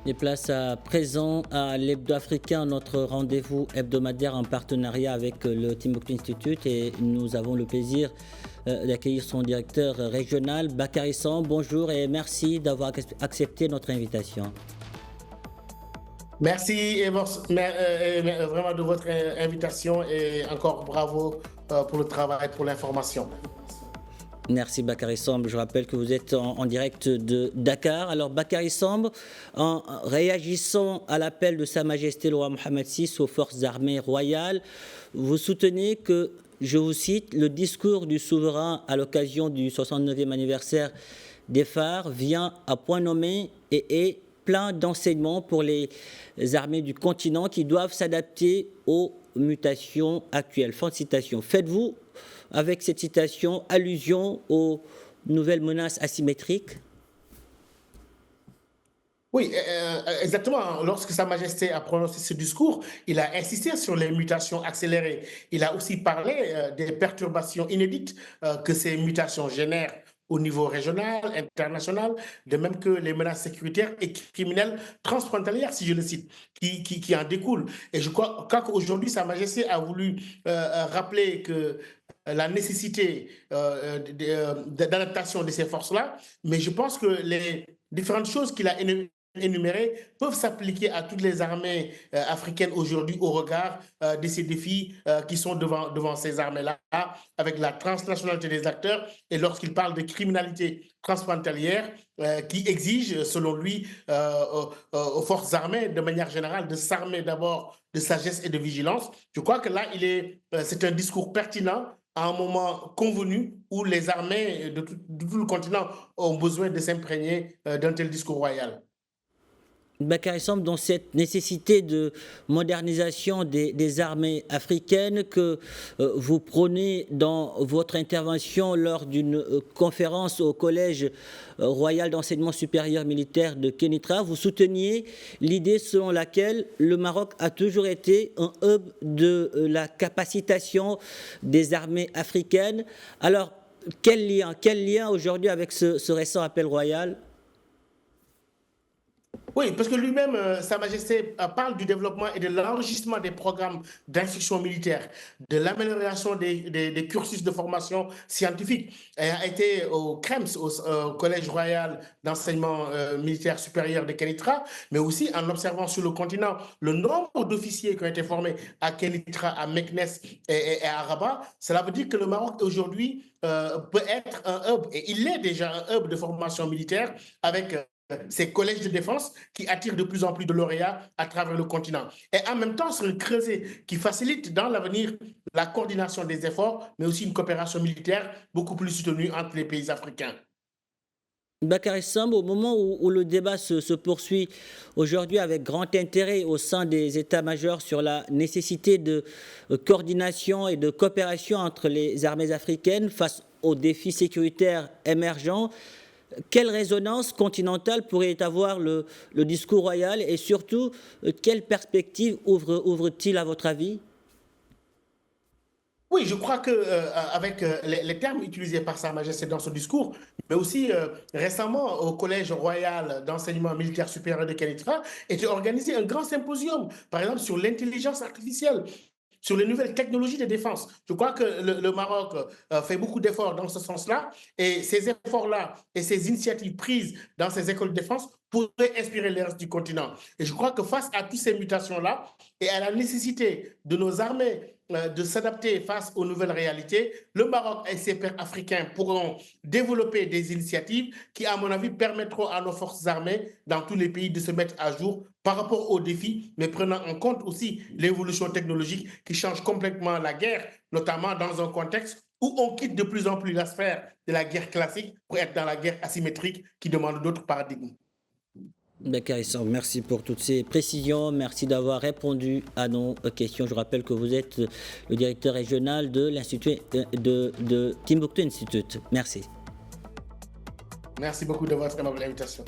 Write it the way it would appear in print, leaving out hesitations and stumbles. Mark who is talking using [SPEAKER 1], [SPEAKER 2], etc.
[SPEAKER 1] Et place à présent à l'Hebdo africain, notre rendez-vous hebdomadaire en partenariat avec le Timbuktu Institute, et nous avons le plaisir d'accueillir son directeur régional, Bakary Samb. Bonjour et merci d'avoir accepté notre invitation.
[SPEAKER 2] Merci vraiment de votre invitation et encore bravo pour le travail, pour l'information.
[SPEAKER 1] Merci Bakary Samb. Je rappelle que vous êtes en direct de Dakar. Alors Bakary Samb, en réagissant à l'appel de Sa Majesté le roi Mohammed VI aux forces armées royales, vous soutenez que, je vous cite, le discours du souverain à l'occasion du 69e anniversaire des phares vient à point nommé et est plein d'enseignements pour les armées du continent qui doivent s'adapter aux mutations actuelles. Fin de citation. Faites-vous, avec cette citation, allusion aux nouvelles menaces asymétriques?
[SPEAKER 2] Oui, exactement. Lorsque Sa Majesté a prononcé ce discours, il a insisté sur les mutations accélérées. Il a aussi parlé des perturbations inédites que ces mutations génèrent au niveau régional, international, de même que les menaces sécuritaires et criminelles transfrontalières, si je le cite, qui en découlent. Et je crois qu'aujourd'hui, Sa Majesté a voulu rappeler que la nécessité d'adaptation de ces forces-là, mais je pense que les différentes choses qu'il a énumérées peuvent s'appliquer à toutes les armées africaines aujourd'hui au regard de ces défis qui sont devant ces armées-là, avec la transnationalité des acteurs et lorsqu'il parle de criminalité transfrontalière qui exige, selon lui, aux forces armées, de manière générale, de s'armer d'abord de sagesse et de vigilance. Je crois que là, c'est un discours pertinent à un moment convenu où les armées de tout le continent ont besoin de s'imprégner d'un tel discours royal.
[SPEAKER 1] Bakary Samb, dans cette nécessité de modernisation des armées africaines que vous prônez dans votre intervention lors d'une conférence au Collège royal d'enseignement supérieur militaire de Kénitra, vous souteniez l'idée selon laquelle le Maroc a toujours été un hub de la capacitation des armées africaines. Alors, quel lien aujourd'hui avec ce récent appel royal?
[SPEAKER 2] Oui, parce que lui-même, Sa Majesté parle du développement et de l'enrichissement des programmes d'instruction militaire, de l'amélioration des cursus de formation scientifique. Elle a été au CREMS, au Collège royal d'enseignement militaire supérieur de Kénitra, mais aussi en observant sur le continent le nombre d'officiers qui ont été formés à Kénitra, à Meknes et à Rabat. Cela veut dire que le Maroc aujourd'hui peut être un hub, et il est déjà un hub de formation militaire avec ces collèges de défense qui attirent de plus en plus de lauréats à travers le continent. Et en même temps, c'est un creuset qui facilite dans l'avenir la coordination des efforts, mais aussi une coopération militaire beaucoup plus soutenue entre les pays africains.
[SPEAKER 1] Bakary Samb, au moment où le débat se poursuit aujourd'hui avec grand intérêt au sein des états-majors sur la nécessité de coordination et de coopération entre les armées africaines face aux défis sécuritaires émergents, quelle résonance continentale pourrait avoir le discours royal et surtout, quelle perspective ouvre-t-il à votre avis?
[SPEAKER 2] Oui, je crois qu'avec les termes utilisés par Sa Majesté dans ce discours, mais aussi récemment au Collège royal d'enseignement militaire supérieur de Kénitra, était organisé un grand symposium, par exemple sur l'intelligence artificielle, sur les nouvelles technologies de défense. Je crois que le Maroc fait beaucoup d'efforts dans ce sens-là, et ces efforts-là et ces initiatives prises dans ces écoles de défense pourraient inspirer le reste du continent. Et je crois que face à toutes ces mutations-là et à la nécessité de nos armées de s'adapter face aux nouvelles réalités, le Maroc et ses pairs africains pourront développer des initiatives qui, à mon avis, permettront à nos forces armées dans tous les pays de se mettre à jour par rapport aux défis, mais prenant en compte aussi l'évolution technologique qui change complètement la guerre, notamment dans un contexte où on quitte de plus en plus la sphère de la guerre classique pour être dans la guerre asymétrique qui demande d'autres paradigmes.
[SPEAKER 1] Bakary Samb, merci pour toutes ces précisions, merci d'avoir répondu à nos questions. Je rappelle que vous êtes le directeur régional de l'Institut de Timbuktu Institute. Merci.
[SPEAKER 2] Merci beaucoup de votre aimable invitation.